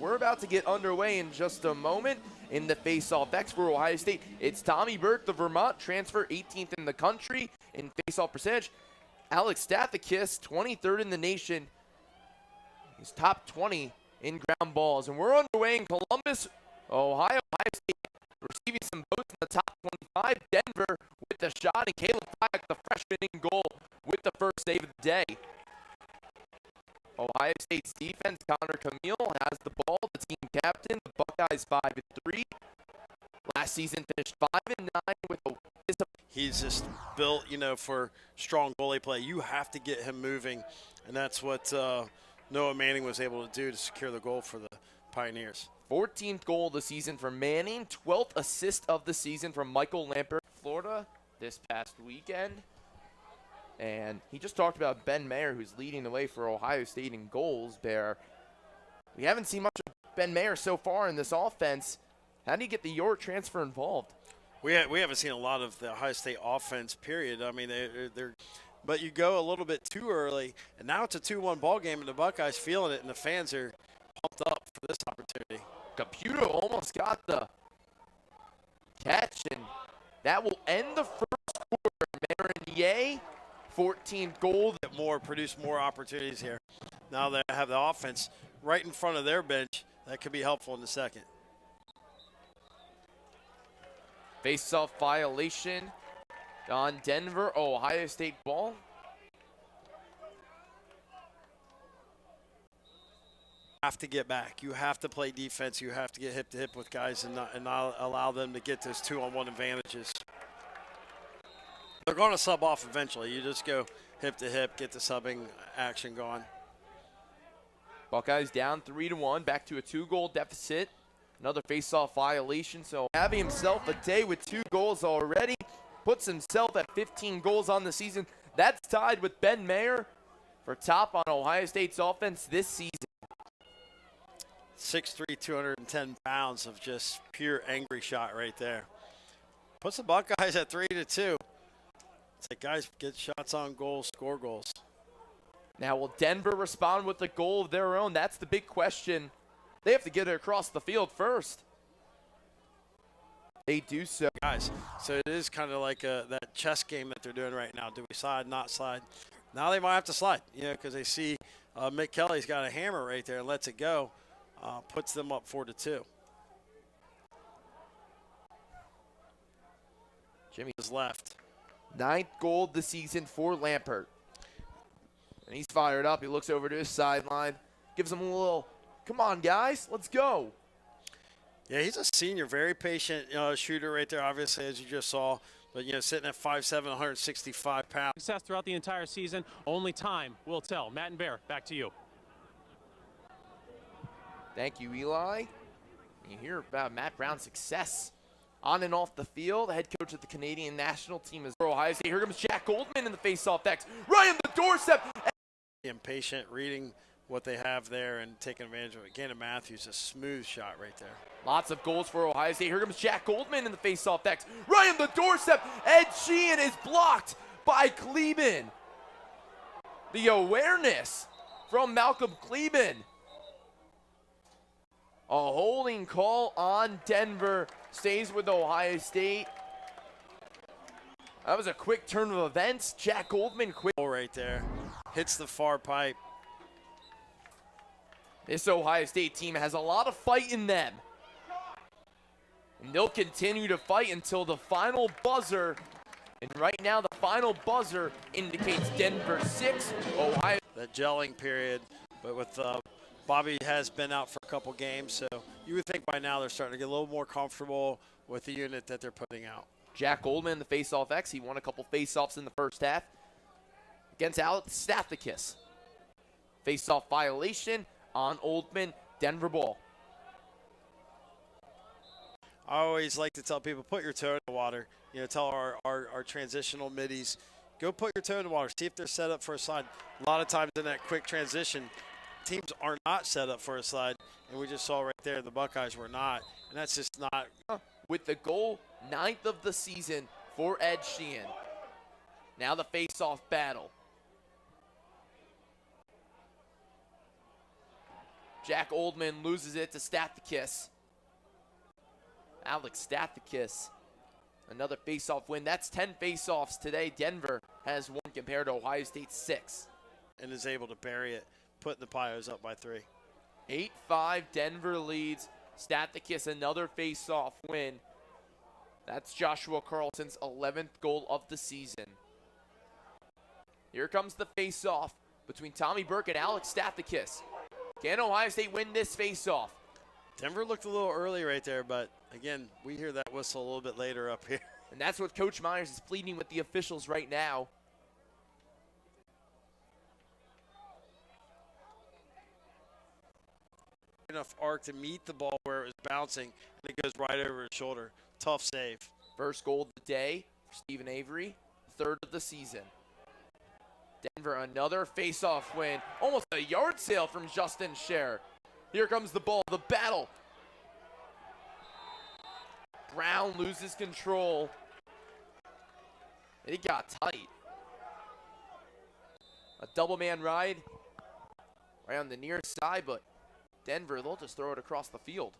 we're about to get underway in just a moment. In the Faceoff X for Ohio State, it's Tommy Burke, the Vermont transfer, 18th in the country in faceoff percentage. Alec Stathakis, 23rd in the nation. He's top 20 in ground balls. And we're underway in Columbus, Ohio. Ohio State receiving some votes in the top 25. Denver with the shot, and Caleb Fyack, the freshman, in goal with the first save of the day. Ohio State's defense, Connor Camille has the ball, the team captain. The Buckeyes 5-3. Last season finished 5-9 with a. He's just built, for strong goalie play. You have to get him moving, and that's what Noah Manning was able to do to secure the goal for the Pioneers. 14th goal of the season for Manning, 12th assist of the season from Michael Lampert, Florida, this past weekend. And he just talked about Ben Mayer, who's leading the way for Ohio State in goals. Bear, we haven't seen much of Ben Mayer so far in this offense. How do you get the York transfer involved? We haven't seen a lot of the Ohio State offense, period. I mean, but you go a little bit too early, and now it's a 2-1 ball game, and the Buckeyes feeling it, and the fans are pumped up for this opportunity. Caputo almost got the catch, and that will end the first quarter. Marinier, 14th goal. Produce more opportunities here. Now they have the offense right in front of their bench. That could be helpful in the second. Face-off violation on Denver. Ohio State ball. Have to get back. You have to play defense. You have to get hip to hip with guys and not allow them to get those 2-on-1 advantages. They're going to sub off eventually. You just go hip to hip, get the subbing action going. Buckeyes down 3-1, back to a 2-goal deficit. Another face-off violation. So having himself a day with 2 goals already, puts himself at 15 goals on the season. That's tied with Ben Mayer for top on Ohio State's offense this season. 6'3", 210 pounds of just pure angry shot right there. Puts the Buckeyes at 3-2. It's like, guys, get shots on goals, score goals. Now, will Denver respond with a goal of their own? That's the big question. They have to get it across the field first. They do so. Guys, so it is kind of like that chess game that they're doing right now. Do we slide, not slide? Now they might have to slide, because they see Mick Kelly's got a hammer right there and lets it go. Puts them up 4-2. Jimmy is left. 9th goal of the season for Lampert. And he's fired up. He looks over to his sideline, gives him a little, come on, guys, let's go. Yeah, he's a senior, very patient shooter right there, obviously, as you just saw. But, sitting at 5'7", 165 pounds. Success throughout the entire season. Only time will tell. Matt and Bear, back to you. Thank you, Eli. You hear about Matt Brown's success on and off the field. The head coach of the Canadian national team is Ohio State. Here comes Jack Oldman in the face-off X. Right on the doorstep. Impatient, reading what they have there and taking advantage of it. Gannon Matthews, a smooth shot right there. Lots of goals for Ohio State. Here comes Jack Oldman in the face-off X. Right on the doorstep. Ed Sheehan is blocked by Kleben. The awareness from Malcolm Kleben. A holding call on Denver. Stays with Ohio State. That was a quick turn of events. Jack Oldman quick. Right there. Hits the far pipe. This Ohio State team has a lot of fight in them. And they'll continue to fight until the final buzzer. And right now the final buzzer indicates Denver 6, Ohio. That gelling period, but with Bobby has been out for a couple games, so you would think by now they're starting to get a little more comfortable with the unit that they're putting out. Jack Oldman, the face-off X, he won a couple face-offs in the first half against Alec Stathakis. Face-off violation on Oldman, Denver ball. I always like to tell people, put your toe in the water. Tell our transitional middies, go put your toe in the water. See if they're set up for a slide. A lot of times in that quick transition, teams are not set up for a slide, and we just saw right there the Buckeyes were not, and that's just not. With the goal, 9th of the season for Ed Sheehan. Now the face-off battle. Jack Oldman loses it to Stathakis. Alec Stathakis, another face-off win. That's 10 face-offs today. Denver has 1 compared to Ohio State's 6. And is able to bury it, putting the Pios up by 3. 8-5, Denver leads. Stathakis, another face-off win. That's Joshua Carlson's 11th goal of the season. Here comes the face-off between Tommy Burke and Alec Stathakis. Can Ohio State win this face-off? Denver looked a little early right there, but again, we hear that whistle a little bit later up here. And that's what Coach Myers is pleading with the officials right now. Enough arc to meet the ball where it was bouncing, and it goes right over his shoulder. Tough save. First goal of the day for Stephen Avery, 3rd of the season. Denver, another face-off win. Almost a yard sale from Justin Scher. Here comes the ball, the battle. Brown loses control. It got tight. A double man ride right on the near side, but Denver, they'll just throw it across the field.